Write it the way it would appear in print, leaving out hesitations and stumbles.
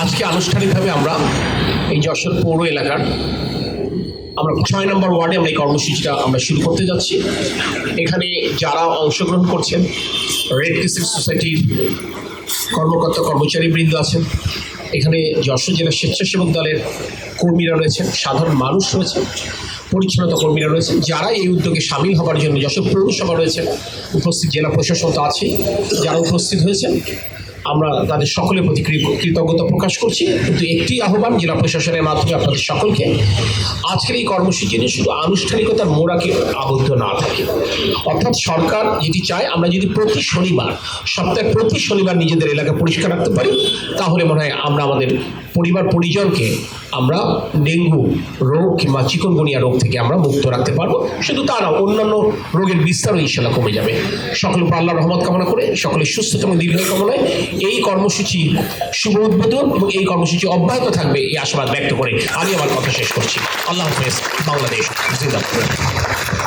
আজকে আনুষ্ঠানিকভাবে আমরা এই যশোর পৌর এলাকার আমরা 6 নম্বর ওয়ার্ডে আমরা এই কর্মসূচিটা আমরা শুরু করতে যাচ্ছি। এখানে যারা অংশগ্রহণ করছেন, রেড ক্রিসেন্ট সোসাইটির কর্মকর্তা কর্মচারীবৃন্দ আছেন, এখানে যশোর জেলা স্বেচ্ছাসেবক দলের কর্মীরা রয়েছেন, সাধারণ মানুষ রয়েছেন, পরিচ্ছন্নতা কর্মীরা রয়েছেন, যারা এই উদ্যোগে সামিল হবার জন্য যশোর পৌরসভা রয়েছেন, উপস্থিত জেলা প্রশাসন তো আছেই, যারা উপস্থিত হয়েছেন আমরা তাদের সকলের প্রতি কৃতজ্ঞতা প্রকাশ করছি। কিন্তু একটি আহ্বান জেলা প্রশাসনের মাধ্যমে আপনাদের সকলকে, আজকের এই কর্মসূচি নিয়ে শুধু আনুষ্ঠানিকতার মোড়াকে আবদ্ধ না থাকে। অর্থাৎ সরকার যেটি চায়, আমরা যদি প্রতি শনিবার, সপ্তাহে প্রতি শনিবার নিজেদের এলাকা পরিষ্কার রাখতে পারি, তাহলে মনে হয় আমরা আমাদের পরিবার পরিজনকে আমরা ডেঙ্গু রোগ কিংবা চিকনগুনিয়া রোগ থেকে আমরা মুক্ত রাখতে পারবো। শুধু তা না, অন্যান্য রোগের বিস্তারও ইনশাল্লাহ কমে যাবে। সকলের উপর আল্লাহর রহমত কামনা করে, সকলের সুস্থতা এবং দীর্ঘায়ু কামনায় এই কর্মসূচি শুভ উদ্বোধন এবং এই কর্মসূচি অব্যাহত থাকবে এই আশাবাদ ব্যক্ত করে আমি আমার কথা শেষ করছি। আল্লাহ হাফেজ। বাংলাদেশ জিন্দাবাদ।